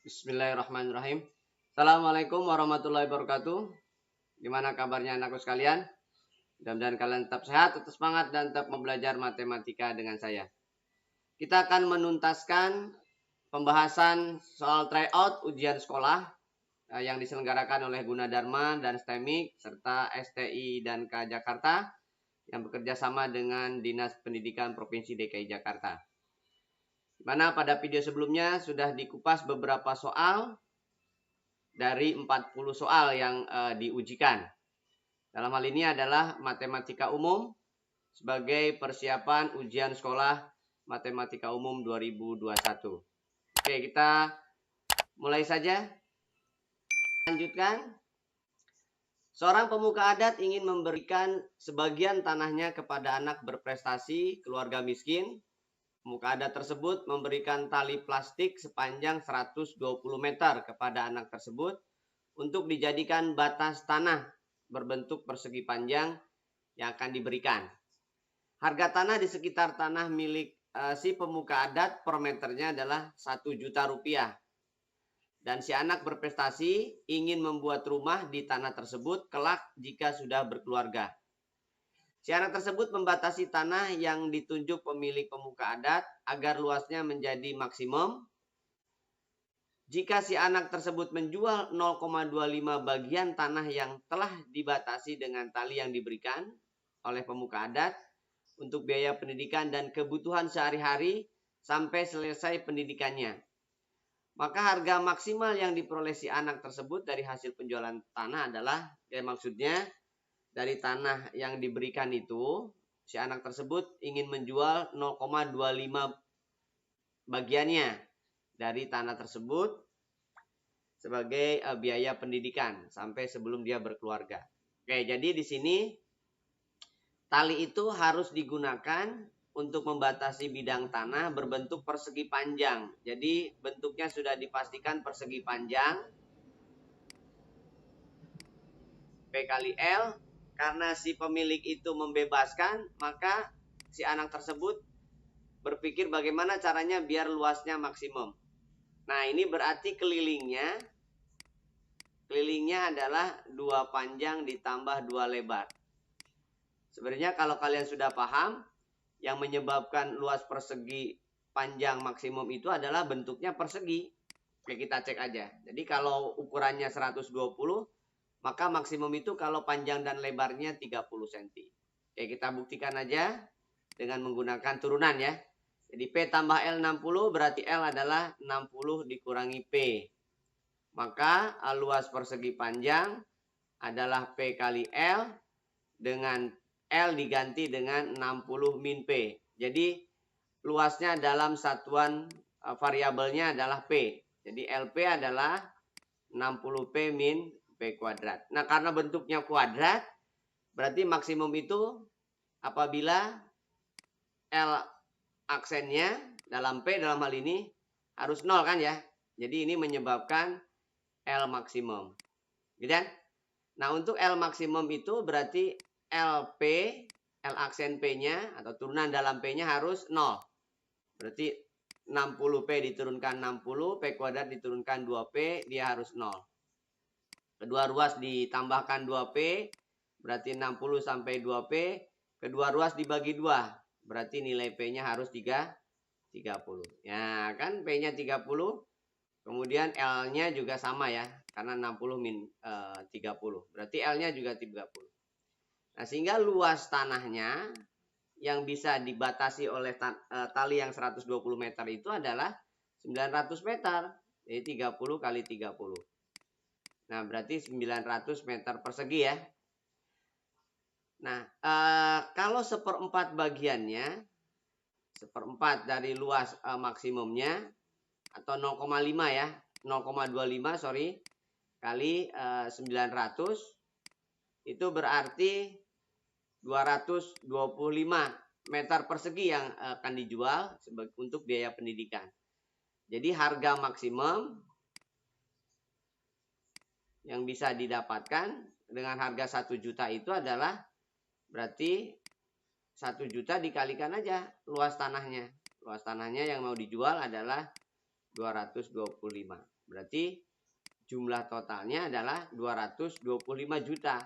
Bismillahirrahmanirrahim. Assalamualaikum warahmatullahi wabarakatuh. Gimana kabarnya anakku sekalian? Mudah-mudahan kalian tetap sehat, tetap semangat, dan tetap belajar matematika dengan saya. Kita akan menuntaskan pembahasan soal tryout ujian sekolah yang diselenggarakan oleh Gunadarma dan STEMIK serta STI dan K Jakarta yang bekerja sama dengan Dinas Pendidikan Provinsi DKI Jakarta. Di mana pada video sebelumnya sudah dikupas beberapa soal dari 40 soal yang diujikan. Dalam hal ini adalah matematika umum sebagai persiapan ujian sekolah matematika umum 2021. Oke, kita mulai saja. Lanjutkan. Seorang pemuka adat ingin memberikan sebagian tanahnya kepada anak berprestasi keluarga miskin. Pemuka adat tersebut memberikan tali plastik sepanjang 120 meter kepada anak tersebut untuk dijadikan batas tanah berbentuk persegi panjang yang akan diberikan. Harga tanah di sekitar tanah milik si pemuka adat per meternya adalah 1 juta rupiah. Dan si anak berprestasi ingin membuat rumah di tanah tersebut kelak jika sudah berkeluarga. Si anak tersebut membatasi tanah yang ditunjuk pemilik pemuka adat agar luasnya menjadi maksimum. Jika si anak tersebut menjual 0,25 bagian tanah yang telah dibatasi dengan tali yang diberikan oleh pemuka adat untuk biaya pendidikan dan kebutuhan sehari-hari sampai selesai pendidikannya, maka harga maksimal yang diperoleh si anak tersebut dari hasil penjualan tanah adalah, maksudnya dari tanah yang diberikan itu, si anak tersebut ingin menjual 0,25 bagiannya dari tanah tersebut sebagai biaya pendidikan sampai sebelum dia berkeluarga. Oke, jadi di sini tali itu harus digunakan untuk membatasi bidang tanah berbentuk persegi panjang. Jadi bentuknya sudah dipastikan persegi panjang P kali L. Karena si pemilik itu membebaskan, maka si anak tersebut berpikir bagaimana caranya biar luasnya maksimum. Nah, ini berarti kelilingnya adalah 2 panjang ditambah 2 lebar. Sebenarnya kalau kalian sudah paham, yang menyebabkan luas persegi panjang maksimum itu adalah bentuknya persegi. Oke, kita cek aja. Jadi kalau ukurannya 120, maka maksimum itu kalau panjang dan lebarnya 30 cm. Oke, kita buktikan aja dengan menggunakan turunan ya. Jadi P tambah L 60 berarti L adalah 60 dikurangi P. Maka luas persegi panjang adalah P kali L dengan L diganti dengan 60 min P. Jadi luasnya dalam satuan variabelnya adalah P. Jadi LP adalah 60P min P kuadrat. Nah, karena bentuknya kuadrat, berarti maksimum itu apabila L aksennya dalam P dalam hal ini harus 0 kan ya. Jadi ini menyebabkan L maksimum. Gitu kan? Nah, untuk L maksimum itu berarti LP, L aksen P-nya atau turunan dalam P-nya harus 0. Berarti 60P diturunkan 60, P kuadrat diturunkan 2P, dia harus 0. Kedua ruas ditambahkan 2P, berarti 60 sampai 2P. Kedua ruas dibagi 2, berarti nilai P-nya harus 30. Ya, kan P-nya 30, kemudian L-nya juga sama ya, karena 60 min 30. Berarti L-nya juga 30. Nah, sehingga luas tanahnya yang bisa dibatasi oleh tali yang 120 meter itu adalah 900 meter. Jadi 30 kali 30. Nah, berarti 900 meter persegi ya. Nah, kalau seperempat bagiannya, seperempat dari luas maksimumnya, atau 0,5 ya, 0,25 sorry, kali 900, itu berarti 225 meter persegi yang akan dijual untuk biaya pendidikan. Jadi harga maksimum yang bisa didapatkan dengan harga 1 juta itu adalah berarti 1 juta dikalikan aja luas tanahnya. Luas tanahnya yang mau dijual adalah 225. Berarti jumlah totalnya adalah 225 juta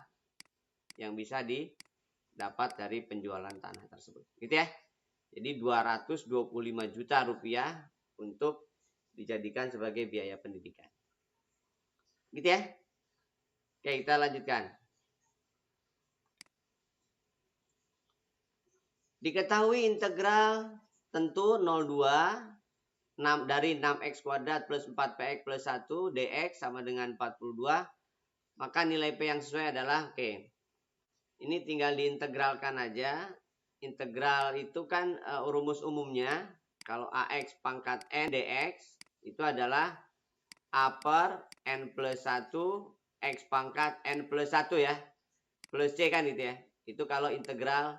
yang bisa didapat dari penjualan tanah tersebut. Gitu ya. Jadi 225 juta rupiah untuk dijadikan sebagai biaya pendidikan. Gitu ya. Oke, kita lanjutkan. Diketahui integral tentu 02 dari 6x kuadrat plus 4px plus 1 dx sama dengan 42. Maka nilai P yang sesuai adalah, oke, ini tinggal diintegralkan aja. Integral itu kan rumus umumnya. Kalau AX pangkat N dx itu adalah A per N plus 1 X pangkat N plus 1 ya. Plus C kan itu ya. Itu kalau integral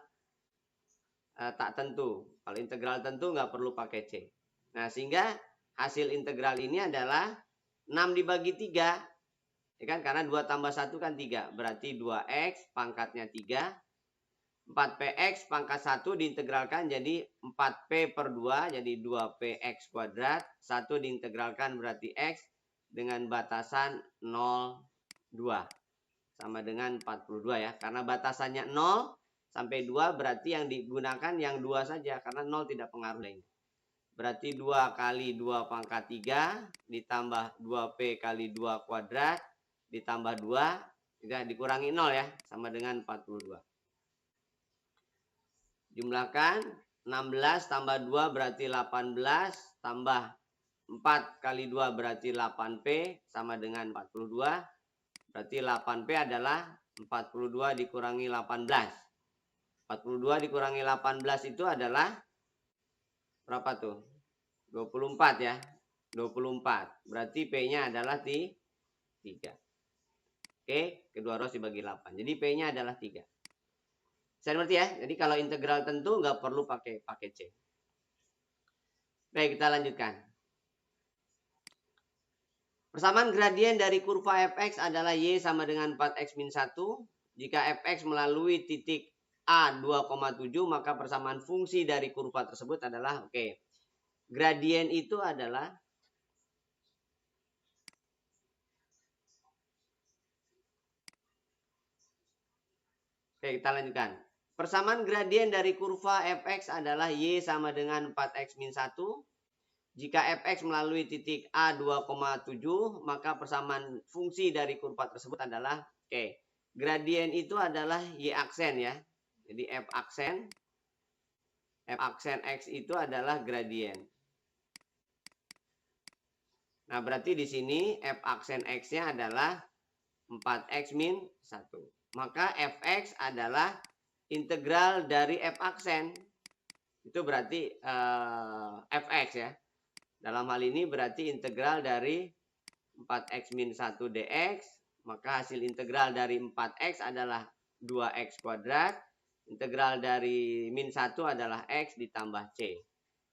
tak tentu. Kalau integral tentu nggak perlu pakai C. Nah, sehingga hasil integral ini adalah 6 dibagi 3. Ya kan? Karena 2 tambah 1 kan 3. Berarti 2X pangkatnya 3. 4px pangkat 1 diintegralkan jadi 4p per 2. Jadi 2px kuadrat. 1 diintegralkan berarti x dengan batasan 0, 2. Sama dengan 42 ya. Karena batasannya 0 sampai 2 berarti yang digunakan yang 2 saja. Karena 0 tidak pengaruh lainnya. Berarti 2 kali 2 pangkat 3 ditambah 2p kali 2 kuadrat ditambah 2 tidak dikurangi 0 ya, sama dengan 42. Jumlahkan 16 tambah 2 berarti 18 tambah 4 kali 2 berarti 8p sama dengan 42. Berarti 8p adalah 42 dikurangi 18. 42 dikurangi 18 itu adalah berapa tuh? 24 ya. 24. Berarti P-nya adalah 3. Oke, kedua ros dibagi 8. Jadi P-nya adalah 3. Saya ngerti ya? Jadi kalau integral tentu nggak perlu pakai C. Baik, kita lanjutkan. Persamaan gradien dari kurva fx adalah y sama dengan 4x min 1. Jika fx melalui titik A 2,7, maka persamaan fungsi dari kurva tersebut adalah, oke, gradien itu adalah kita lanjutkan. Persamaan gradien dari kurva fx adalah y sama dengan 4x min 1. Jika fx melalui titik A 2,7, maka persamaan fungsi dari kurva tersebut adalah, oke, gradien itu adalah y aksen ya. Jadi f aksen x itu adalah gradien. Nah, berarti di sini f aksen x-nya adalah 4x min 1. Maka fx adalah integral dari f aksen. Itu berarti fx ya. Dalam hal ini berarti integral dari 4x min 1 dx. Maka hasil integral dari 4x adalah 2x kuadrat. Integral dari min 1 adalah x ditambah c.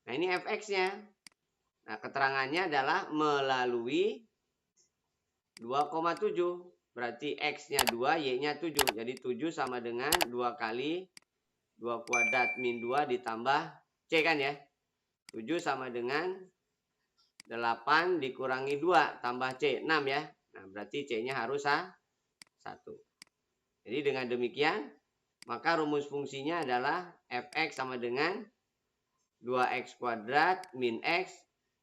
Nah, ini fx-nya. Nah, keterangannya adalah melalui 2,7. Berarti x-nya 2, y-nya 7. Jadi 7 sama dengan 2 kali 2 kuadrat min 2 ditambah c kan ya. 7 sama dengan 8 dikurangi 2 tambah c, 6 ya. Nah, berarti c-nya harus 1. Jadi dengan demikian, maka rumus fungsinya adalah fx sama dengan 2x kuadrat min x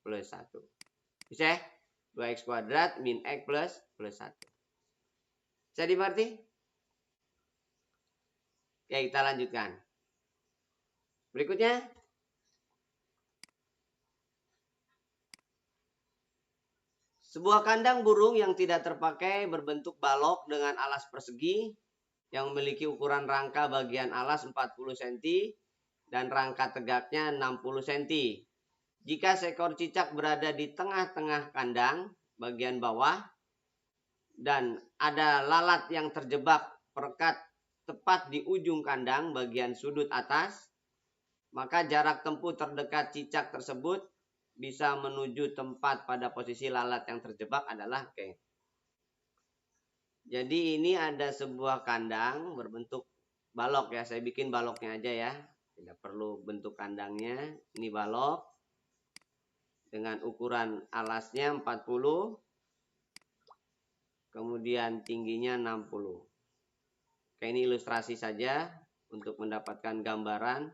plus 1. Bisa ya? 2x kuadrat min x plus 1. Bisa dimengerti? Oke, kita lanjutkan. Berikutnya. Sebuah kandang burung yang tidak terpakai berbentuk balok dengan alas persegi yang memiliki ukuran rangka bagian alas 40 cm dan rangka tegaknya 60 cm. Jika seekor cicak berada di tengah-tengah kandang bagian bawah dan ada lalat yang terjebak perekat tepat di ujung kandang bagian sudut atas, maka jarak tempuh terdekat cicak tersebut bisa menuju tempat pada posisi lalat yang terjebak adalah, oke. Jadi ini ada sebuah kandang berbentuk balok ya. Saya bikin baloknya aja ya. Tidak perlu bentuk kandangnya. Ini balok. dengan ukuran alasnya 40, kemudian tingginya 60. Oke, ini ilustrasi saja untuk mendapatkan gambaran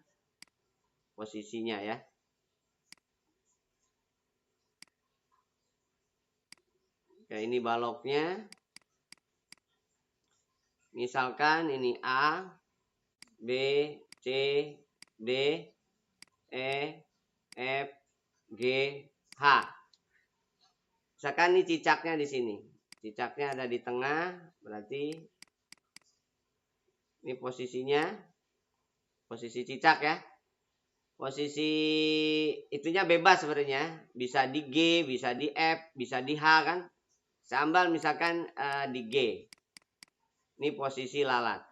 posisinya ya. Oke, ini baloknya. Misalkan ini A, B, C, D, E, F, G, H. Misalkan ini cicaknya di sini. Cicaknya ada di tengah, berarti ini posisinya, posisi cicak ya. Posisi itunya bebas sebenarnya. Bisa di G, bisa di F, bisa di H kan. Sambal misalkan di G. Ini posisi lalat.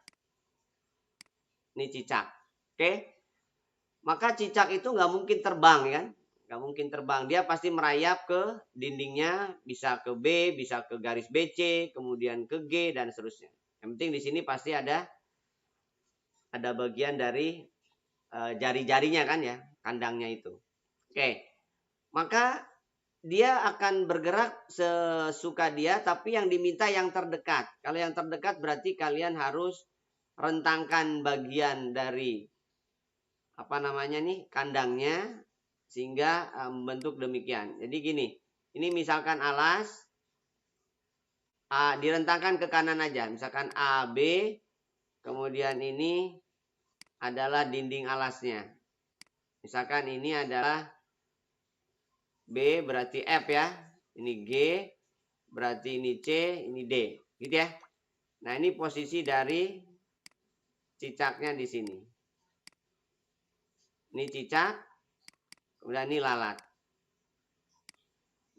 Ini cicak. Oke. Maka cicak itu nggak mungkin terbang kan. Nggak mungkin terbang. Dia pasti merayap ke dindingnya. Bisa ke B, bisa ke garis BC. Kemudian ke G dan seterusnya. Yang penting di sini pasti ada bagian dari jari-jarinya kan ya. Kandangnya itu. Oke. Maka dia akan bergerak sesuka dia, tapi yang diminta yang terdekat. Kalau yang terdekat berarti kalian harus rentangkan bagian dari kandangnya sehingga membentuk demikian. Jadi gini, ini misalkan alas A direntangkan ke kanan aja, misalkan A, B, kemudian ini adalah dinding alasnya. Misalkan ini adalah B berarti F ya. Ini G berarti ini C, ini D. Gitu ya. Nah, ini posisi dari cicaknya di sini. Ini cicak, kemudian ini lalat.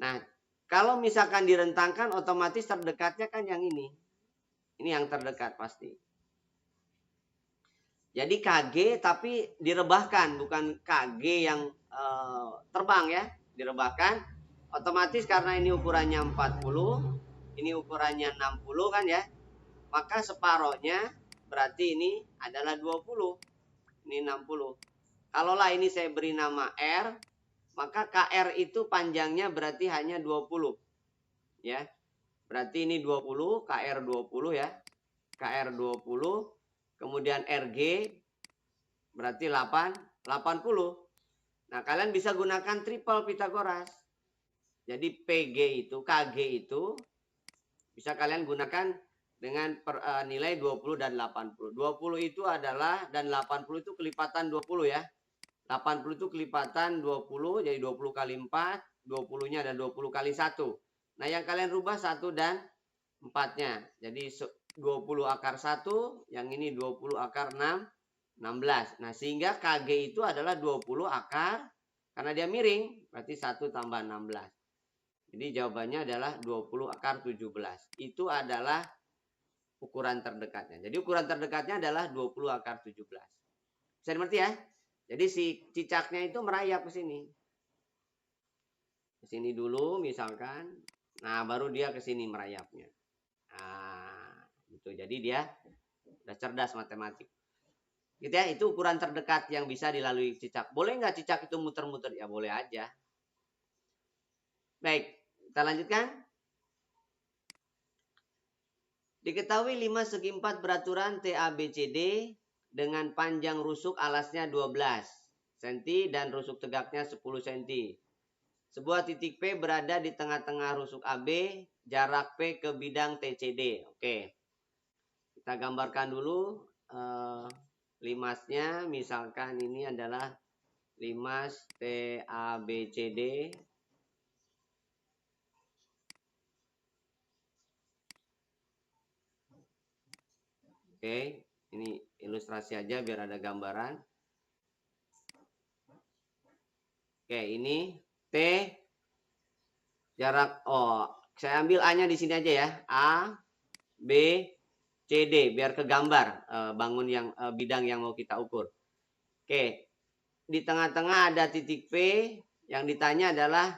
Nah, kalau misalkan direntangkan otomatis terdekatnya kan yang ini. Ini yang terdekat pasti. Jadi KG tapi direbahkan, bukan KG yang terbang ya. Direbahkan, otomatis karena ini ukurannya 40, ini ukurannya 60 kan ya, maka separohnya berarti ini adalah 20, ini 60. Kalaulah ini saya beri nama R, maka KR itu panjangnya berarti hanya 20 ya, berarti ini 20, KR 20 ya, KR 20, kemudian RG berarti 80. Nah, kalian bisa gunakan triple Pitagoras. Jadi PG itu, KG itu bisa kalian gunakan dengan nilai 20 dan 80. 20 itu adalah, dan 80 itu kelipatan 20 ya. 80 itu kelipatan 20, jadi 20 kali 4, 20-nya dan 20 kali 1. Nah, yang kalian rubah 1 dan 4-nya. Jadi 20 akar 1, yang ini 20 akar 6, 16. Nah, sehingga KG itu adalah 20 akar, karena dia miring, berarti 1 tambah 16. Jadi jawabannya adalah 20 akar 17. Itu adalah ukuran terdekatnya. Jadi ukuran terdekatnya adalah 20 akar 17. Bisa dimengerti ya? Jadi si cicaknya itu merayap ke sini. Ke sini dulu misalkan. Nah, baru dia ke sini merayapnya. Nah, gitu. Jadi dia udah cerdas matematik. Gitu ya, itu ukuran terdekat yang bisa dilalui cicak. Boleh nggak cicak itu muter-muter? Ya boleh aja. Baik, kita lanjutkan. Diketahui 5 segi 4 beraturan TABCD dengan panjang rusuk alasnya 12 cm dan rusuk tegaknya 10 cm. Sebuah titik P berada di tengah-tengah rusuk AB, jarak P ke bidang TCD. Oke. Kita gambarkan dulu limasnya, misalkan ini adalah limas TABCD. Oke, ini ilustrasi aja biar ada gambaran. Oke, ini T jarak, saya ambil A-nya di sini aja ya. A, B, C, D biar ke gambar bangun yang bidang yang mau kita ukur. Oke. Di tengah-tengah ada titik P, yang ditanya adalah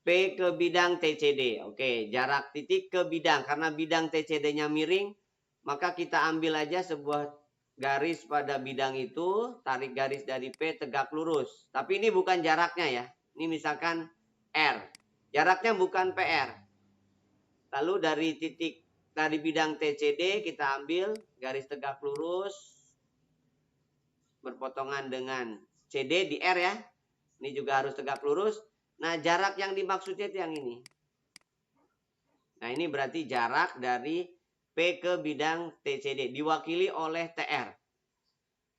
P ke bidang TCD. Oke, jarak titik ke bidang, karena bidang TCD-nya miring, maka kita ambil aja sebuah garis pada bidang itu, tarik garis dari P tegak lurus. Tapi ini bukan jaraknya ya. Ini misalkan R. Jaraknya bukan PR. Lalu dari bidang TCD kita ambil garis tegak lurus berpotongan dengan CD di R ya. Ini juga harus tegak lurus. Nah, jarak yang dimaksudnya itu yang ini. Nah, ini berarti jarak dari P ke bidang TCD diwakili oleh TR.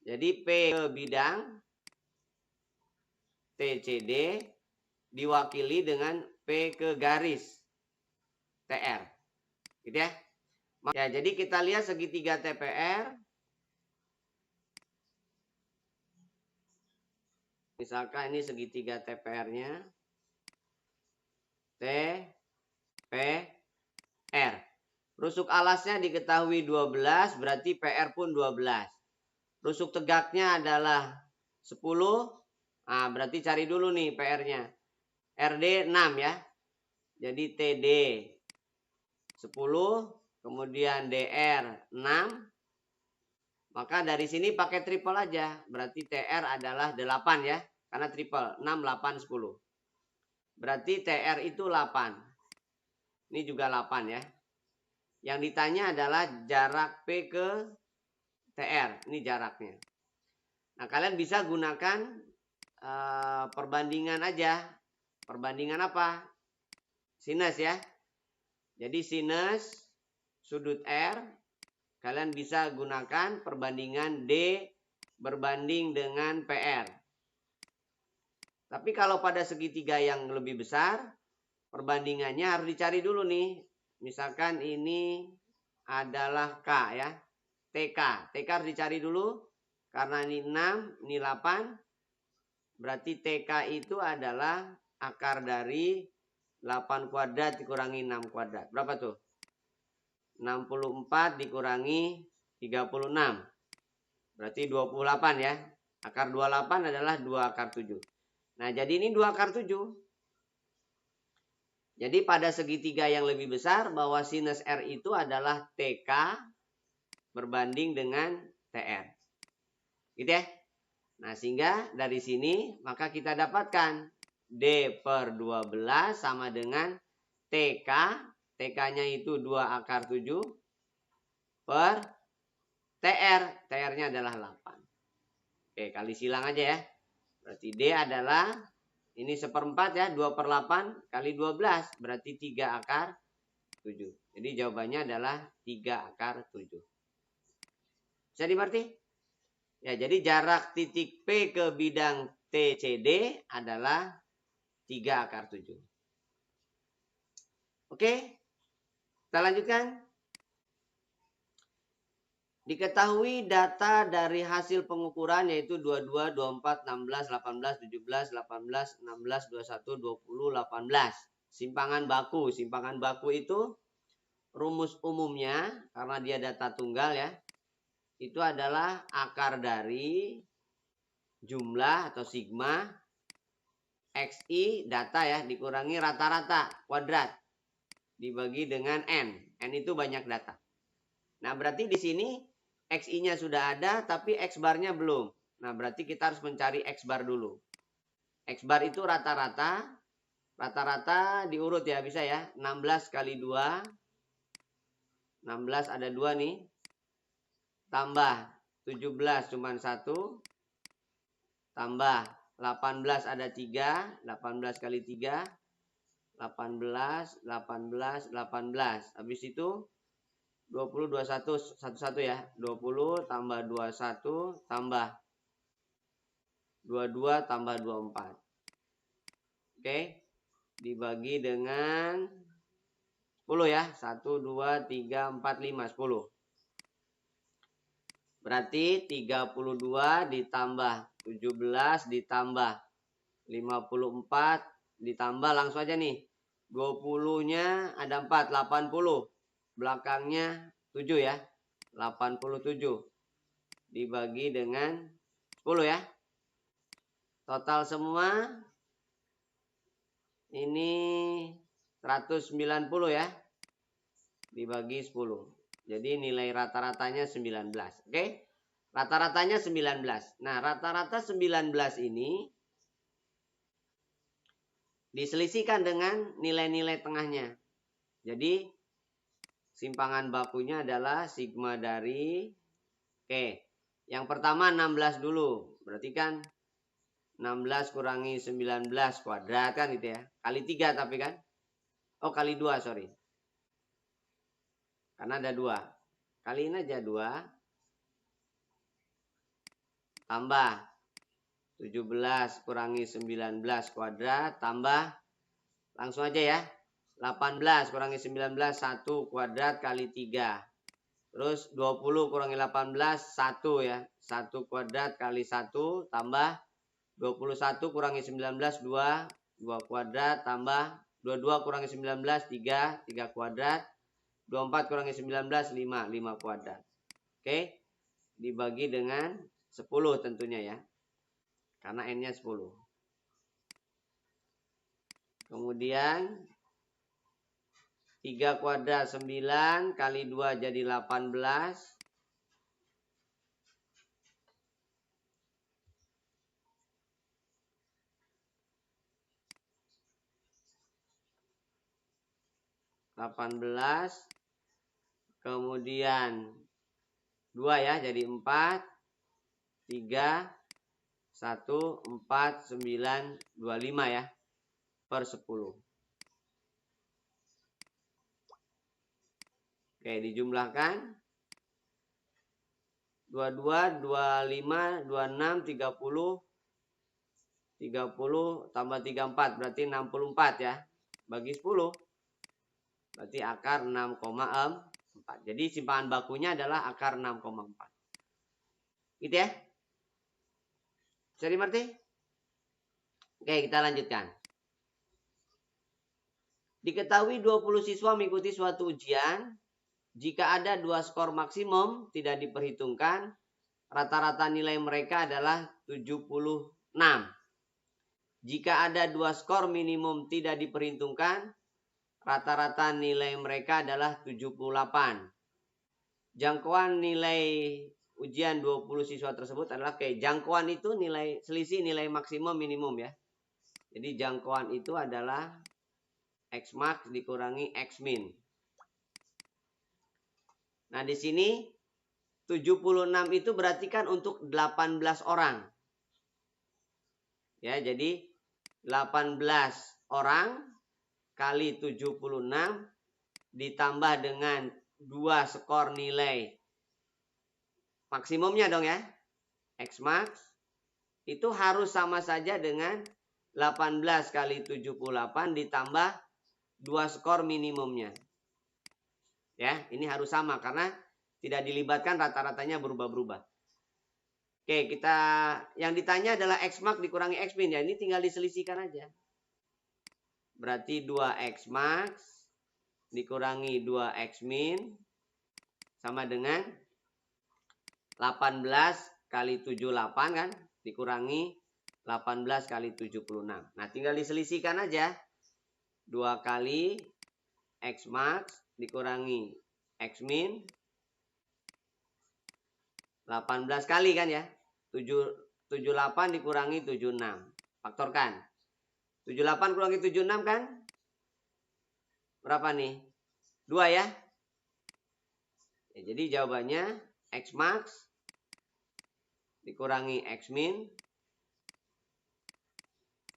Jadi P ke bidang TCD diwakili dengan P ke garis TR. Gitu ya. Ya, jadi kita lihat segitiga TPR. Misalkan ini segitiga TPR-nya. T, P, R. Rusuk alasnya diketahui 12, berarti PR pun 12. Rusuk tegaknya adalah 10. Nah, berarti cari dulu nih PR-nya. RD 6 ya. Jadi TD 10, kemudian DR 6. Maka dari sini pakai triple aja. Berarti TR adalah 8 ya. Karena triple 6, 8, 10. Berarti TR itu 8. Ini juga 8 ya. Yang ditanya adalah jarak P ke TR. Ini jaraknya. Nah, kalian bisa gunakan perbandingan aja. Perbandingan apa? Sinus ya. Jadi sinus sudut R. Kalian bisa gunakan perbandingan D berbanding dengan PR. Tapi kalau pada segitiga yang lebih besar, perbandingannya harus dicari dulu nih. Misalkan ini adalah K ya. TK. TK harus dicari dulu. Karena ini 6, ini 8. Berarti TK itu adalah akar dari 8 kuadrat dikurangi 6 kuadrat. Berapa tuh? 64 dikurangi 36. Berarti 28 ya. Akar 28 adalah 2 akar 7. Nah, jadi ini 2 akar 7. Jadi pada segitiga yang lebih besar bahwa sinus R itu adalah TK berbanding dengan TR. Gitu ya. Nah, sehingga dari sini maka kita dapatkan D per 12 sama dengan TK. TK-nya itu 2 akar 7 per TR. TR-nya adalah 8. Oke, kali silang aja ya. Berarti D adalah, ini 1/4 ya, 2 per 8 kali 12. Berarti 3 akar 7. Jadi jawabannya adalah 3 akar 7. Bisa dimengerti? Ya, jadi jarak titik P ke bidang TCD adalah 3 akar 7. Oke, kita lanjutkan. Diketahui data dari hasil pengukuran yaitu 22, 24, 16, 18, 17, 18, 16, 21, 20, 18. Simpangan baku. Simpangan baku itu rumus umumnya karena dia data tunggal ya. Itu adalah akar dari jumlah atau sigma XI data ya dikurangi rata-rata kuadrat dibagi dengan N. N itu banyak data. Nah, berarti di sini XI-nya sudah ada, tapi X bar-nya belum. Nah, berarti kita harus mencari X bar dulu. X bar itu rata-rata. Rata-rata diurut ya, bisa ya. 16 kali 2. 16 ada 2 nih. Tambah 17 cuma 1. Tambah 18 ada 3. 18 kali 3. 18, 18, 18. Habis itu 20, 21, 11 ya. 20 tambah 21 tambah 22 tambah 24. Oke. Dibagi dengan 10 ya. 1, 2, 3, 4, 5, 10. Berarti 32 ditambah 17 ditambah 54 ditambah langsung aja nih. 20-nya ada 4, 80. Belakangnya 7 ya. 87 dibagi dengan 10 ya. Total semua ini 190 ya. Dibagi 10. Jadi nilai rata-ratanya 19. Oke. Rata-ratanya 19. Nah, rata-rata 19 ini diselisihkan dengan nilai-nilai tengahnya. Jadi simpangan bakunya adalah sigma dari, yang pertama 16 dulu. Berarti kan 16 kurangi 19 kuadrat kan gitu ya. Kali 3 tapi kan. Oh kali 2 sorry. Karena ada 2. Kaliin aja 2. Tambah 17 kurangi 19 kuadrat. Tambah langsung aja ya. 18 kurangi 19 1 kuadrat kali 3. Terus 20 kurangi 18 1 ya. 1 kuadrat kali 1 tambah 21 kurangi 19 2. 2 kuadrat tambah 22 kurangi 19 3. 3 kuadrat. 24 kurangi 19 5. 5 kuadrat. Oke. Dibagi dengan 10 tentunya ya. Karena N-nya 10. Kemudian 3 kuadrat 9 kali 2 jadi 18. 18. Kemudian 2 ya jadi 4. 3. 1, 4, 9, 25 ya. Per 10. Oke, dijumlahkan 22, 25, 26, 30, 30 tambah 34 berarti 64 ya. Bagi 10 berarti akar 6,4. Jadi simpangan bakunya adalah akar 6,4. Gitu ya. Bisa dimengerti? Oke, kita lanjutkan. Diketahui 20 siswa mengikuti suatu ujian. Jika ada 2 skor maksimum tidak diperhitungkan, rata-rata nilai mereka adalah 76. Jika ada 2 skor minimum tidak diperhitungkan, rata-rata nilai mereka adalah 78. Jangkauan nilai ujian 20 siswa tersebut adalah jangkauan itu nilai selisih nilai maksimum minimum ya. Jadi jangkauan itu adalah X max dikurangi X min. Nah, di sini 76 itu berarti kan untuk 18 orang. Ya, jadi 18 orang kali 76 ditambah dengan 2 skor nilai maksimumnya dong ya. X max itu harus sama saja dengan 18 kali 78 ditambah 2 skor minimumnya. Ya, ini harus sama karena tidak dilibatkan rata-ratanya berubah-berubah. Oke, yang ditanya adalah X max dikurangi X min ya. Ini tinggal diselisihkan aja. Berarti 2X max dikurangi 2X min sama dengan 18 kali 78 kan dikurangi 18 kali 76. Nah, tinggal diselisihkan aja. 2 kali X max dikurangi X min 18 kali kan ya. 78 dikurangi 76. Faktorkan. 78 kurangi 76 kan? Berapa nih? 2 ya. Jadi jawabannya X max dikurangi X min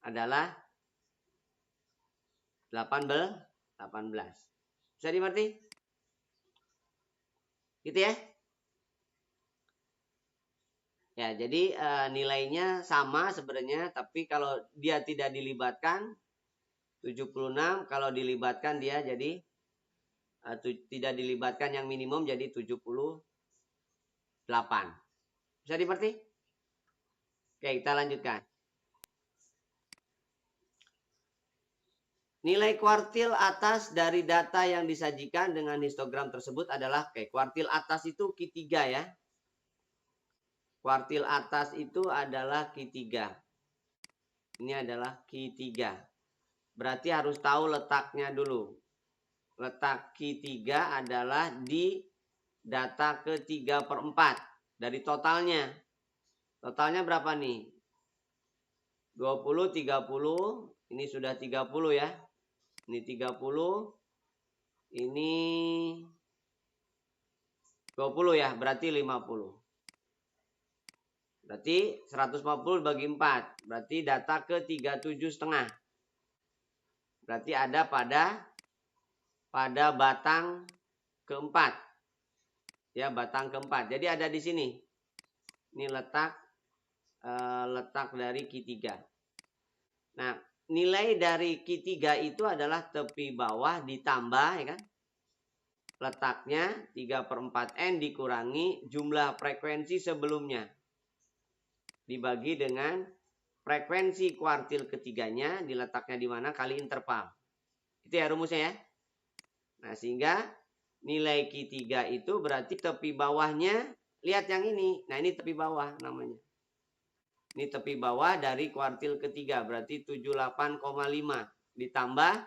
adalah 18. Bisa dimengerti? Gitu ya. Ya, jadi nilainya sama sebenarnya, tapi kalau dia tidak dilibatkan 76, kalau dilibatkan dia jadi tidak dilibatkan yang minimum jadi 78. Bisa dimengerti? Oke, kita lanjutkan. Nilai kuartil atas dari data yang disajikan dengan histogram tersebut adalah kuartil atas itu Q3 ya. Kuartil atas itu adalah Q3. Ini adalah Q3. Berarti harus tahu letaknya dulu. Letak Q3 adalah di data ke-3/4 dari totalnya. Totalnya berapa nih? 20, 30, Ini sudah 30 ya. Ini 30. Ini 20 ya, berarti 50. Berarti 150 bagi 4. Berarti data ke 37,5. Berarti ada pada batang keempat. Ya, batang keempat. Jadi ada di sini. Ini letak dari Q3. Nah, nilai dari Q3 itu adalah tepi bawah ditambah, ya kan? Letaknya 3/4N dikurangi jumlah frekuensi sebelumnya. Dibagi dengan frekuensi kuartil ketiganya, diletaknya di mana, kali interval. Itu ya rumusnya ya. Nah, sehingga nilai Q3 itu berarti tepi bawahnya, lihat yang ini. Nah, ini tepi bawah namanya. Ini tepi bawah dari kuartil ketiga, berarti 78,5. Ditambah,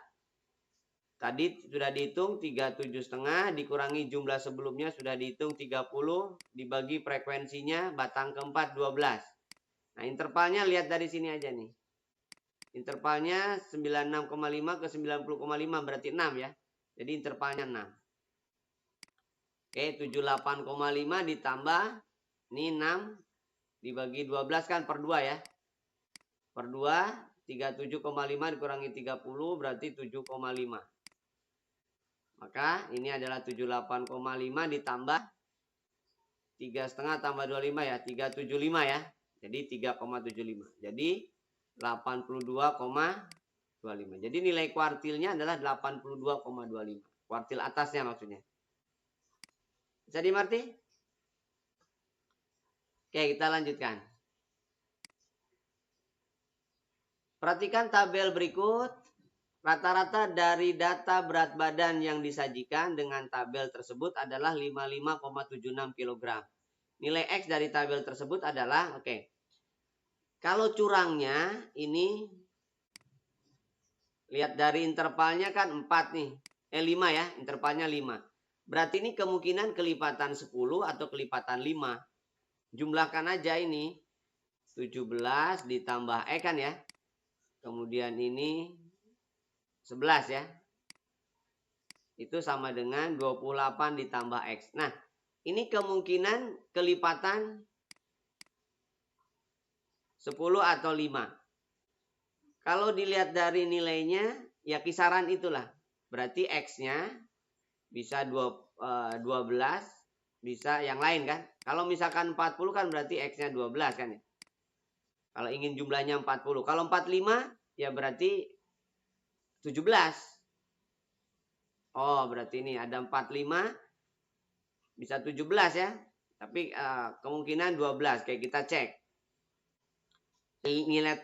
tadi sudah dihitung 37,5, dikurangi jumlah sebelumnya sudah dihitung 30, dibagi frekuensinya batang keempat 12. Nah, intervalnya lihat dari sini aja nih. Intervalnya 96,5 ke 90,5 berarti 6 ya. Jadi intervalnya 6. Oke, 78,5 ditambah ini 6 dibagi 12 kan per 2 ya. Per 2, 37,5 dikurangi 30 berarti 7,5. Maka ini adalah 78,5 ditambah 3,5 tambah 25 ya, 375 ya. Jadi 3,75. Jadi 82,25. Jadi nilai kuartilnya adalah 82,25. Kuartil atasnya maksudnya. Bisa dimengerti? Oke, kita lanjutkan. Perhatikan tabel berikut. Rata-rata dari data berat badan yang disajikan dengan tabel tersebut adalah 55,76 kg. Nilai X dari tabel tersebut adalah, oke. Kalau curangnya ini, lihat dari intervalnya kan 4 nih. 5 ya, intervalnya 5. Berarti ini kemungkinan kelipatan 10 atau kelipatan 5. Jumlahkan aja ini. 17 ditambah X kan ya. Kemudian ini 11 ya. Itu sama dengan 28 ditambah X. Nah, ini kemungkinan kelipatan 10 atau 5. Kalau dilihat dari nilainya, ya kisaran itulah. Berarti X-nya bisa 12, bisa yang lain kan. Kalau misalkan 40 kan berarti X-nya 12 kan ya. Kalau ingin jumlahnya 40. Kalau 45 ya berarti 17. Oh, berarti ini ada 45 bisa 17 ya. Tapi kemungkinan 12 kayak kita cek.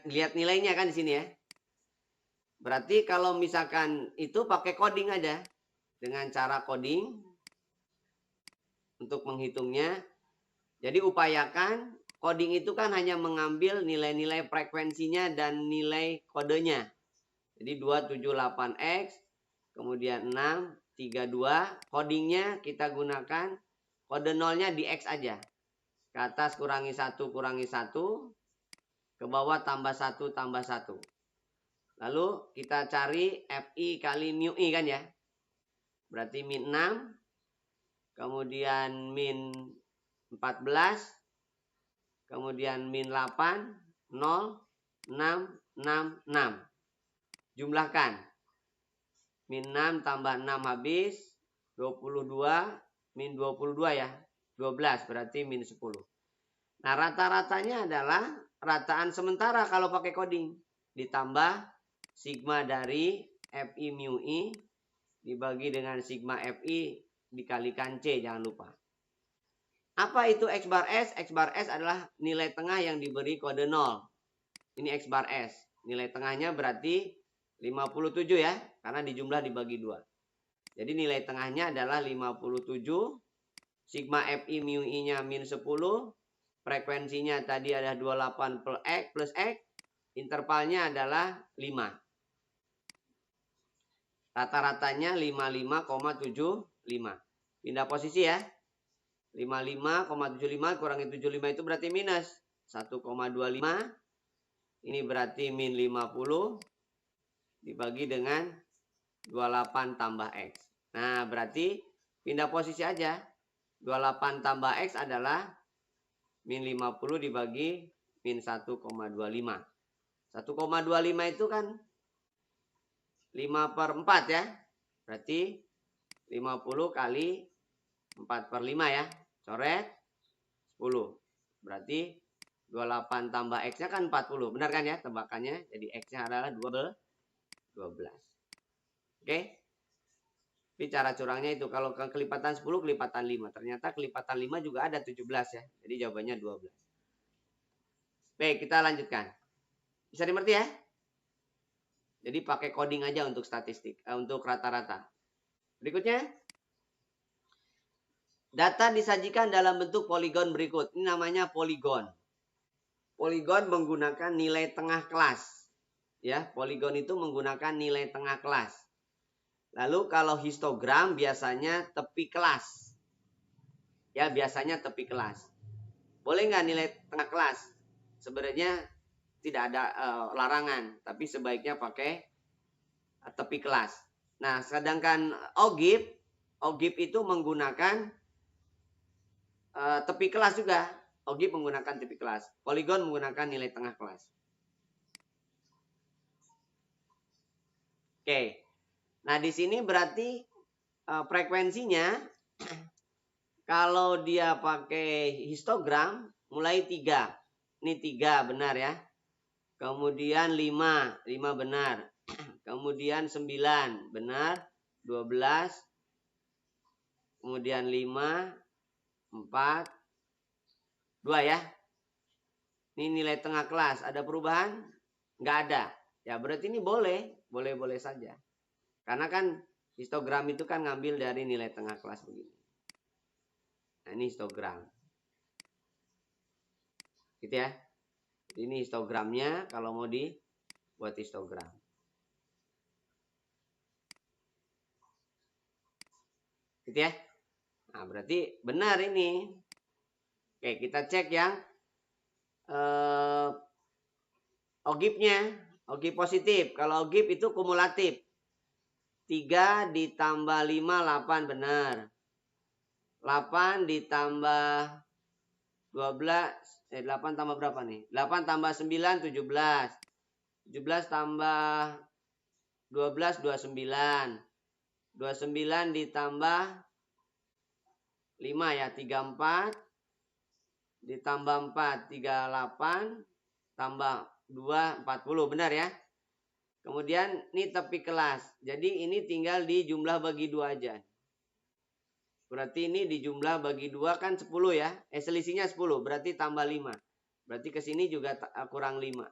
Lihat nilainya kan di sini ya. Berarti kalau misalkan itu pakai coding aja. Dengan cara coding untuk menghitungnya. Jadi upayakan coding itu kan hanya mengambil nilai-nilai frekuensinya dan nilai kodenya. Jadi 278X, kemudian 632. Codingnya kita gunakan kode nolnya di X aja. Ke atas kurangi 1 kurangi 1. Ke bawah tambah 1 tambah 1. Lalu kita cari FI kali mu I kan ya. Berarti min 6. Kemudian min 14. Kemudian min 8, 0, 6, 6, 6. Jumlahkan. Min 6 tambah 6 habis. 22, min 22 ya. 12 berarti min 10. Nah, rata-ratanya adalah rataan sementara kalau pakai coding. Ditambah sigma dari FI mu I dibagi dengan sigma FI dikalikan C, jangan lupa. Apa itu X bar S? X bar S adalah nilai tengah yang diberi kode 0. Ini X bar S. Nilai tengahnya berarti 57 ya. Karena dijumlah dibagi 2. Jadi nilai tengahnya adalah 57. Sigma FI mu I-nya min 10. Frekuensinya tadi ada 28 plus X. Intervalnya adalah 5. Rata-ratanya 55,75. Pindah posisi ya. 55,75 kurangi 75 itu berarti minus 1,25. Ini berarti min 50. dibagi dengan 28 tambah X. Nah, berarti pindah posisi aja. 28 tambah X adalah min 50 dibagi min 1,25. 1,25 itu kan 5/4 ya. Berarti 50 kali 4/5 ya. Coret 10. Berarti 28 tambah X-nya kan 40. Benar kan ya tebakannya? Jadi X-nya adalah 12. Oke. Tapi cara curangnya itu kalau kelipatan 10 kelipatan 5. Ternyata kelipatan 5 juga ada 17 ya. Jadi jawabannya 12. Baik, kita lanjutkan. Bisa dimengerti ya? Jadi pakai coding aja untuk statistik, untuk rata-rata. Berikutnya. Data disajikan dalam bentuk poligon berikut. Ini namanya poligon. Poligon menggunakan nilai tengah kelas. Ya, poligon itu menggunakan nilai tengah kelas. Lalu kalau histogram biasanya tepi kelas. Ya, biasanya tepi kelas. Boleh nggak nilai tengah kelas? Sebenarnya tidak ada larangan, tapi sebaiknya pakai tepi kelas. Nah, sedangkan OGIP itu menggunakan tepi kelas juga. OGIP menggunakan tepi kelas. Poligon menggunakan nilai tengah kelas. Oke. Nah, di sini berarti frekuensinya kalau dia pakai histogram mulai 3. Ini 3 benar ya. Kemudian 5 benar. Kemudian 9 benar. 12. Kemudian 5, 4, 2 ya. Ini nilai tengah kelas. Ada perubahan? Nggak ada. Ya berarti ini boleh saja. Karena kan histogram itu kan ngambil dari nilai tengah kelas begini. Nah ini histogram. Gitu ya. Ini histogramnya kalau mau dibuat histogram. Gitu ya. Nah berarti benar ini. Oke kita cek yang OGIP-nya. OGIP positif. Kalau OGIP itu kumulatif. 3 ditambah 5, 8 benar. 8 ditambah 12, 8 tambah berapa nih? 8 tambah 9, 17. 17 tambah 12, 29. 29 ditambah 5 ya, 34. Ditambah 4, 38. Tambah 2, 40. Benar ya? Kemudian ini tepi kelas. Jadi ini tinggal di jumlah bagi 2 aja. Berarti ini di jumlah bagi 2 kan 10 ya. Selisihnya 10. Berarti tambah 5. Berarti ke sini juga kurang 5.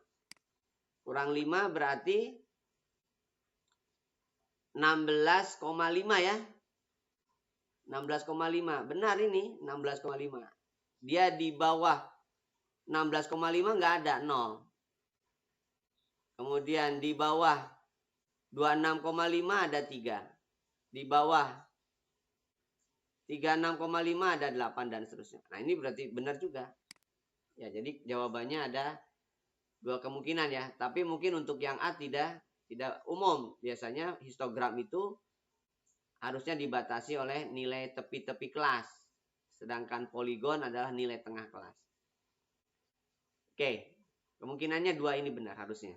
Kurang 5 berarti 16,5 ya. 16,5. Benar ini 16,5. Dia di bawah 16,5 nggak ada 0. Kemudian di bawah 26,5 ada 3. Di bawah 36,5 ada 8 dan seterusnya. Nah ini berarti benar juga. Ya jadi jawabannya ada 2 kemungkinan ya. Tapi mungkin untuk yang A tidak umum. Biasanya histogram itu harusnya dibatasi oleh nilai tepi-tepi kelas. Sedangkan poligon adalah nilai tengah kelas. Oke. Kemungkinannya 2 ini benar harusnya.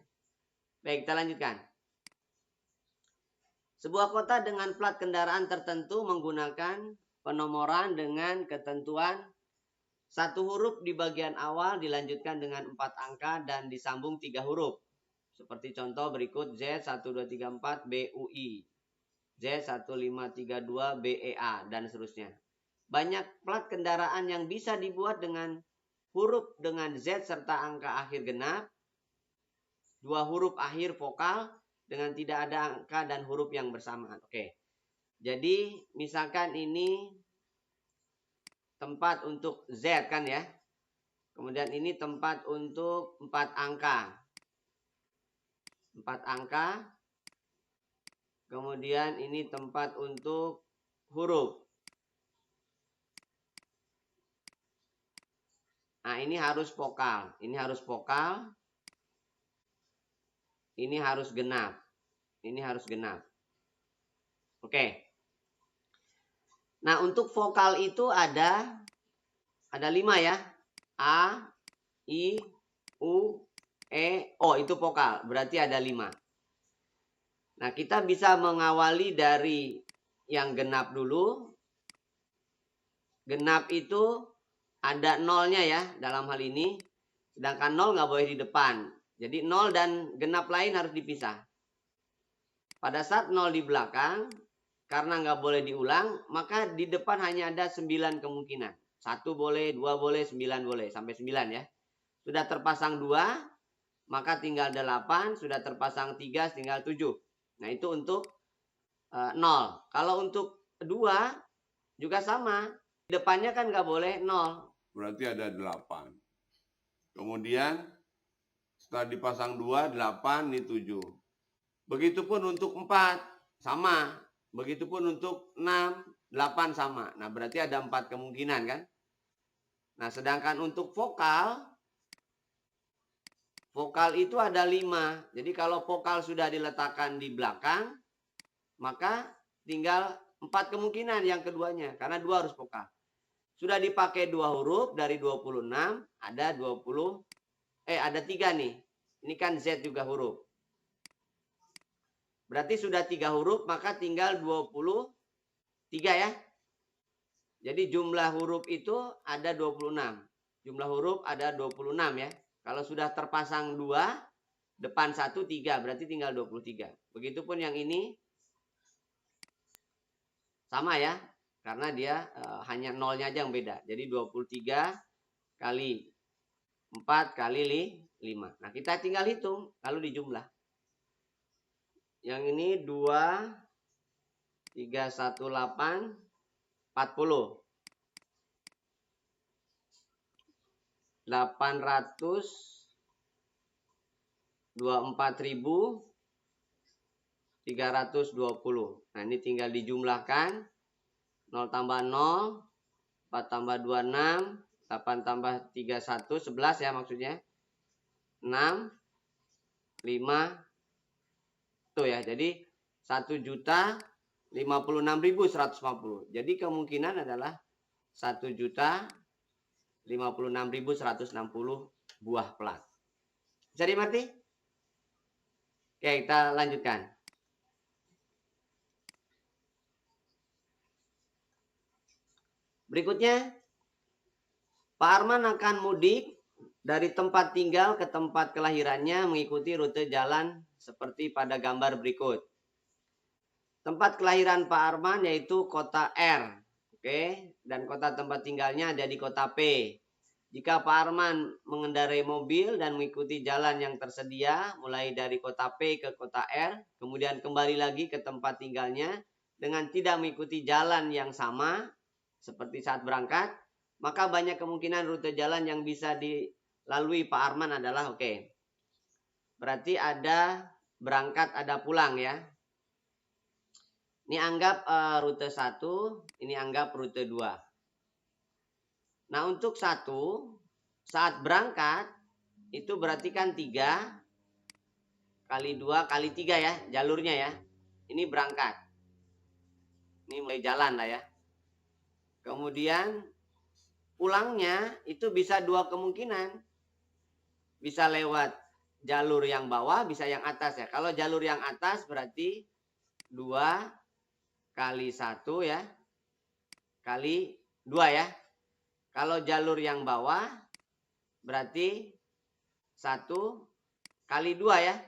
Baik, kita lanjutkan. Sebuah kota dengan plat kendaraan tertentu menggunakan penomoran dengan ketentuan 1 huruf di bagian awal dilanjutkan dengan 4 angka dan disambung 3 huruf. Seperti contoh berikut Z1234 BUI, Z1532 BEA dan seterusnya. Banyak plat kendaraan yang bisa dibuat dengan huruf dengan Z serta angka akhir genap, 2 huruf akhir vokal dengan tidak ada angka dan huruf yang bersamaan. Oke. Jadi misalkan ini tempat untuk Z kan ya. Kemudian ini tempat untuk 4 angka. 4 angka. Kemudian ini tempat untuk huruf. Nah, ini harus vokal. Ini harus vokal. Ini harus genap. Ini harus genap. Oke. Nah, untuk vokal itu ada 5 ya. A, I, U, E, O. Itu vokal. Berarti ada 5. Nah, kita bisa mengawali dari yang genap dulu. Genap itu ada nolnya ya dalam hal ini. Sedangkan 0 nggak boleh di depan. Jadi 0 dan genap lain harus dipisah. Pada saat 0 di belakang, karena nggak boleh diulang, maka di depan hanya ada 9 kemungkinan. 1 boleh, 2 boleh, 9 boleh. Sampai 9 ya. Sudah terpasang 2, maka tinggal 8. Sudah terpasang 3, tinggal 7. Nah, itu untuk 0. Kalau untuk 2, juga sama. Di depannya kan nggak boleh 0. Berarti ada 8. Kemudian setelah dipasang 2, 8, ini 7. Begitupun untuk 4, sama. Begitupun untuk 6, 8 sama. Nah, berarti ada 4 kemungkinan kan? Nah, sedangkan untuk vokal itu ada 5. Jadi kalau vokal sudah diletakkan di belakang, maka tinggal 4 kemungkinan yang keduanya. Karena 2 harus vokal. Sudah dipakai 2 huruf dari 26, ada 3 nih. Ini kan Z juga huruf. Berarti sudah 3 huruf, maka tinggal 23 ya. Jadi jumlah huruf itu ada 26. Jumlah huruf ada 26 ya. Kalau sudah terpasang 2, depan 1, 3. Berarti tinggal 23. Begitupun yang ini sama ya. Karena dia hanya nolnya aja yang beda. Jadi 23 kali 4 kali 5. Nah, kita tinggal hitung lalu dijumlah. Yang ini 2, 3, 1, 8, 40. 824.320. Nah, ini tinggal dijumlahkan. 0 tambah 0, 4 tambah 2, 6, 8 tambah 3, 1, 11 ya maksudnya. 6, 5, tuh ya. Jadi 1.056.150. Jadi kemungkinan adalah 1.056.160 buah plat. Bisa dimengerti? Oke, kita lanjutkan. Berikutnya, Pak Arman akan mudik dari tempat tinggal ke tempat kelahirannya mengikuti rute jalan seperti pada gambar berikut. Tempat kelahiran Pak Arman yaitu kota R, oke, dan kota tempat tinggalnya ada di kota P. Jika Pak Arman mengendarai mobil dan mengikuti jalan yang tersedia, mulai dari kota P ke kota R, kemudian kembali lagi ke tempat tinggalnya dengan tidak mengikuti jalan yang sama, seperti saat berangkat, maka banyak kemungkinan rute jalan yang bisa dilalui Pak Arman adalah oke. Berarti ada berangkat, ada pulang ya. Ini anggap rute 1, ini anggap rute 2. Nah, untuk 1, saat berangkat, itu berarti kan 3 kali 2 kali 3 ya, jalurnya ya. Ini berangkat. Ini mulai jalan lah ya. Kemudian pulangnya itu bisa 2 kemungkinan. Bisa lewat jalur yang bawah, bisa yang atas ya. Kalau jalur yang atas berarti 2 kali 1 ya. Kali 2 ya. Kalau jalur yang bawah berarti 1 kali 2 ya.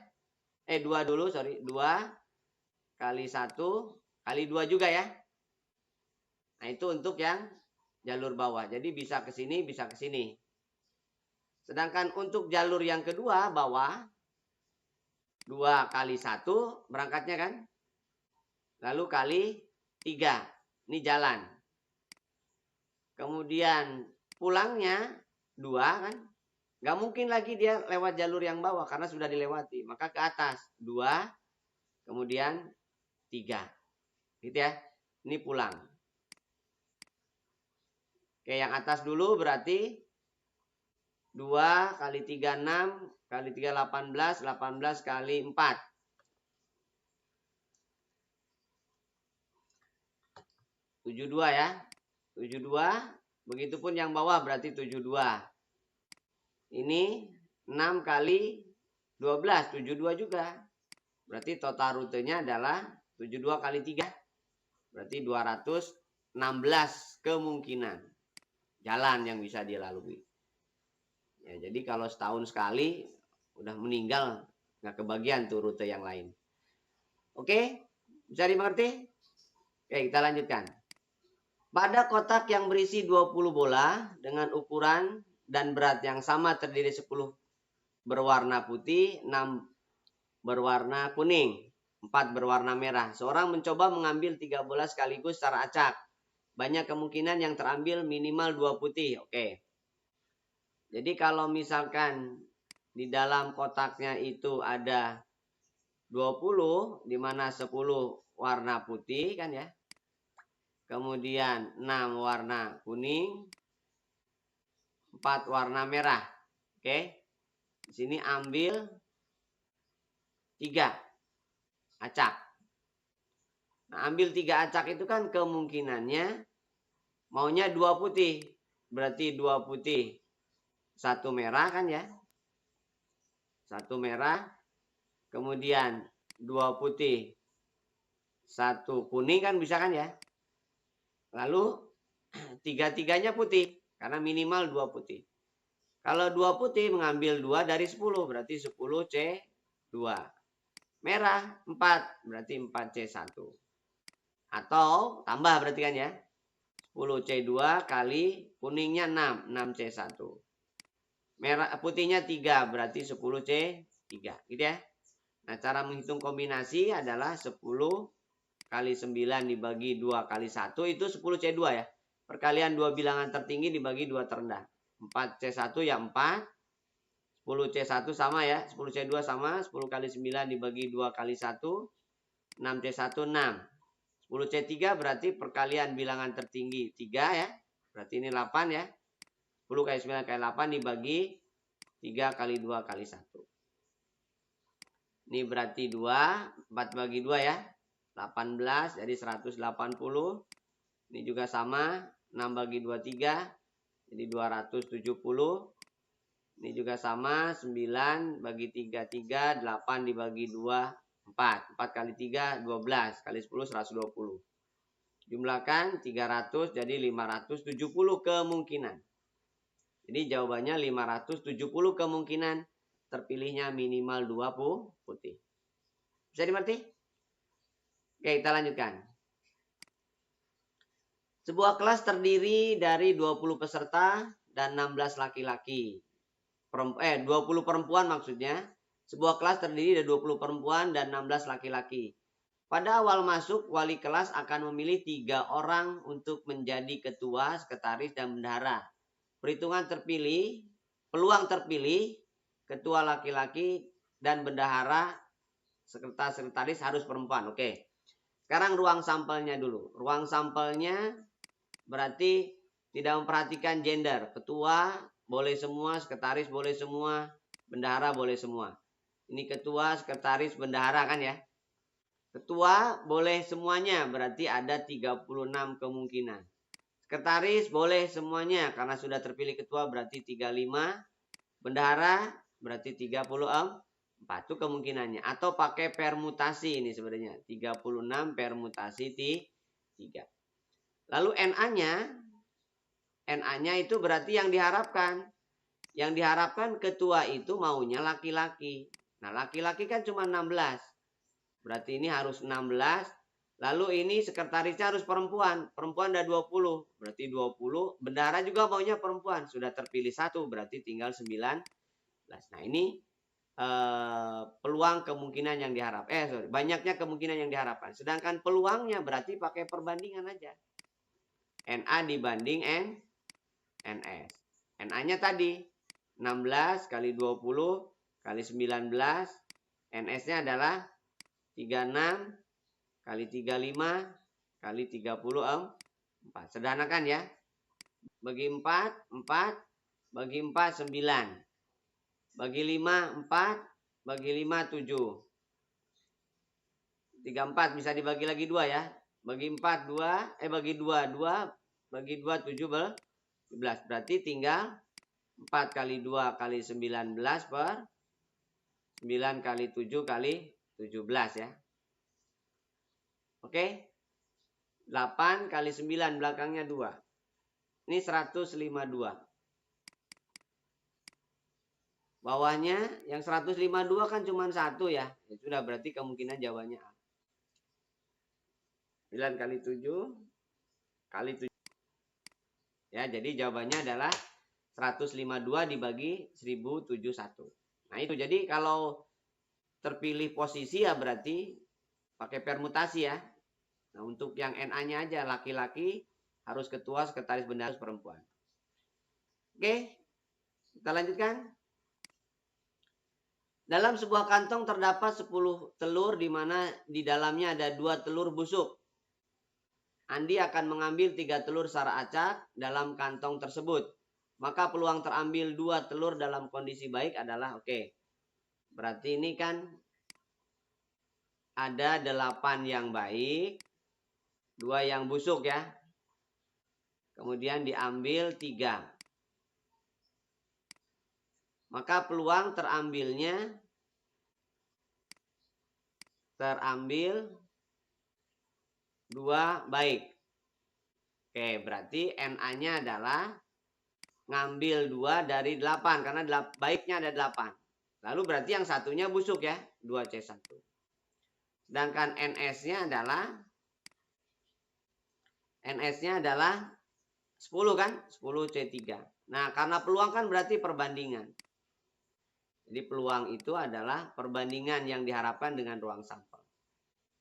2 dulu, sorry. 2 kali 1 kali 2 juga ya. Nah, itu untuk yang jalur bawah. Jadi bisa ke sini, bisa ke sini. Sedangkan untuk jalur yang kedua, bawah, 2 kali 1, berangkatnya kan. Lalu kali 3. Ini jalan. Kemudian pulangnya 2 kan. Nggak mungkin lagi dia lewat jalur yang bawah karena sudah dilewati. Maka ke atas. 2, kemudian 3. Gitu ya. Ini pulang. Oke, yang atas dulu berarti 2 kali 3, 6, kali 3, 18, 18 kali 4. 72 ya. 72. Begitupun yang bawah berarti 72. Ini 6 kali 12, 72 juga. Berarti total rutenya adalah 72 kali 3. Berarti 216 kemungkinan jalan yang bisa dilalui. Ya, jadi kalau setahun sekali udah meninggal, nggak kebagian tuh rute yang lain. Oke, bisa dimengerti? Oke, kita lanjutkan. Pada kotak yang berisi 20 bola dengan ukuran dan berat yang sama terdiri 10 berwarna putih, 6 berwarna kuning, 4 berwarna merah. Seorang mencoba mengambil 3 bola sekaligus secara acak. Banyak kemungkinan yang terambil minimal 2 putih. Oke. Jadi kalau misalkan di dalam kotaknya itu ada 20, di mana 10 warna putih kan ya. Kemudian 6 warna kuning, 4 warna merah. Oke. Di sini ambil 3 acak. Nah, ambil 3 acak itu kan kemungkinannya maunya 2 putih. Berarti 2 putih, 1 merah kan ya. 1 merah. Kemudian 2 putih, 1 kuning kan bisa kan ya. Lalu 3-tiganya putih. Karena minimal 2 putih. Kalau 2 putih mengambil 2 dari 10. Berarti 10C2. Merah 4. Berarti 4C1. Atau tambah berarti kan ya. 10C2 kali kuningnya 6. 6C1. Merah putihnya 3. Berarti 10C3. Gitu ya. Nah, cara menghitung kombinasi adalah 10 kali 9 dibagi 2 kali 1 itu 10C2 ya. Perkalian 2 bilangan tertinggi dibagi 2 terendah. 4C1 ya 4. 10C1 sama ya. 10C2 sama. 10 kali 9 dibagi 2 kali 1. 6C1 6. 10C3 berarti perkalian bilangan tertinggi 3 ya. Berarti ini 8 ya. 10 kali 9 kali 8 dibagi 3 kali 2 kali 1. Ini berarti 2, 4 bagi 2 ya. 18 jadi 180. Ini juga sama, 6 bagi 2 3 jadi 270. Ini juga sama, 9 bagi 3 3, 8 dibagi 2 4. 4 kali 3 12 kali 10 120. Jumlahkan 300 jadi 570 kemungkinan. Jadi jawabannya 570 kemungkinan terpilihnya minimal 2 putih. Bisa dimengerti? Oke, kita lanjutkan. Sebuah kelas terdiri dari 20 peserta dan 16 laki-laki. 20 perempuan maksudnya. Sebuah kelas terdiri dari 20 perempuan dan 16 laki-laki. Pada awal masuk, wali kelas akan memilih 3 orang untuk menjadi ketua, sekretaris, dan bendahara. Peluang terpilih, ketua laki-laki dan bendahara, sekretaris harus perempuan. Oke. Sekarang ruang sampelnya dulu. Ruang sampelnya berarti tidak memperhatikan gender. Ketua boleh semua, sekretaris boleh semua, bendahara boleh semua. Ini ketua, sekretaris, bendahara kan ya. Ketua boleh semuanya, berarti ada 36 kemungkinan. Sekretaris boleh semuanya, karena sudah terpilih ketua berarti 35. Bendahara berarti 34 itu kemungkinannya. Atau pakai permutasi ini sebenarnya. 36 permutasi 3. Lalu NA-nya itu berarti yang diharapkan. Yang diharapkan ketua itu maunya laki-laki. Nah, laki-laki kan cuma 16. Berarti ini harus 16. Lalu ini sekretarisnya harus perempuan. Perempuan ada 20. Berarti 20. Bendahara juga maunya perempuan. Sudah terpilih 1. Berarti tinggal 19. Nah, ini peluang kemungkinan yang diharapkan. Banyaknya kemungkinan yang diharapkan. Sedangkan peluangnya berarti pakai perbandingan aja. NA dibanding NS. NA-nya tadi 16 kali 20 kali 19. NS-nya adalah 36 kali 35 kali 34. Sederhanakan ya. Bagi 4, 4. Bagi 4, 9. Bagi 5, 4. Bagi 5, 7. 34 bisa dibagi lagi 2 ya. Bagi 4, 2. Bagi 2, 2. Bagi 2, 17. Berarti tinggal 4 kali 2 kali 19 per 9 kali 7 kali 17 ya. Oke. 8 kali 9 belakangnya 2. Ini 152. Bawahnya yang 152 kan cuma 1 ya. Ya sudah, berarti kemungkinan jawabannya A. 9 kali 7 kali 7. Ya, jadi jawabannya adalah 152 dibagi 1071. Nah, itu jadi kalau terpilih posisi ya berarti pakai permutasi ya. Nah, untuk yang NA-nya aja laki-laki harus ketua, sekretaris bendahara perempuan. Oke, kita lanjutkan. Dalam sebuah kantong terdapat 10 telur di mana di dalamnya ada 2 telur busuk. Andi akan mengambil 3 telur secara acak dalam kantong tersebut. Maka peluang terambil 2 telur dalam kondisi baik adalah oke. Berarti ini kan ada 8 yang baik, 2 yang busuk ya. Kemudian diambil 3. Maka peluang terambil 2 baik. Oke, berarti NA-nya adalah ngambil 2 dari 8 karena baiknya ada 8. Lalu berarti yang satunya busuk ya, 2C1. Sedangkan NS-nya adalah 10 kan? 10C3. Nah, karena peluang kan berarti perbandingan. Jadi peluang itu adalah perbandingan yang diharapkan dengan ruang sampel.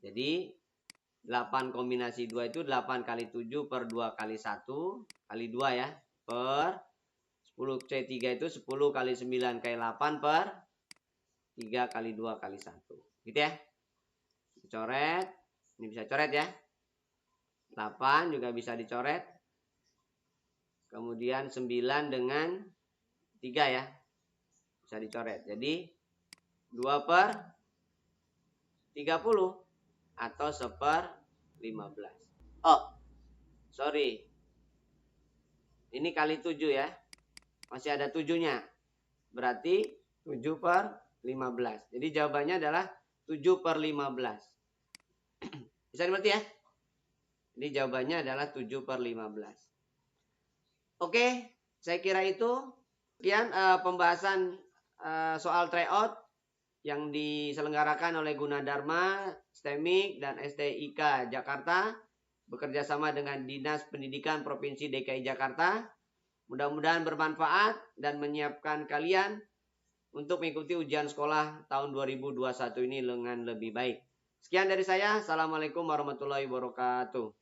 Jadi 8 kombinasi 2 itu 8 kali 7 per 2 kali 1 kali 2 ya. Per 10C3 itu 10 kali 9 kali 8 per 3 kali 2 kali 1. Gitu ya. Coret. Ini bisa coret ya. 8 juga bisa dicoret. Kemudian 9 dengan 3 ya. Bisa dicoret. Jadi 2 per 30 atau 1/15. Oh, sorry. Ini kali 7 ya. Masih ada 7-nya. Berarti 7/15. Jadi jawabannya adalah 7/15. Bisa dimengerti ya? Jadi jawabannya adalah 7/15. Oke, saya kira itu. Sekian pembahasan soal tryout yang diselenggarakan oleh Gunadarma, STEMIK, dan STIK Jakarta bekerja sama dengan Dinas Pendidikan Provinsi DKI Jakarta. Mudah-mudahan bermanfaat dan menyiapkan kalian untuk mengikuti ujian sekolah tahun 2021 ini dengan lebih baik. Sekian dari saya. Assalamualaikum warahmatullahi wabarakatuh.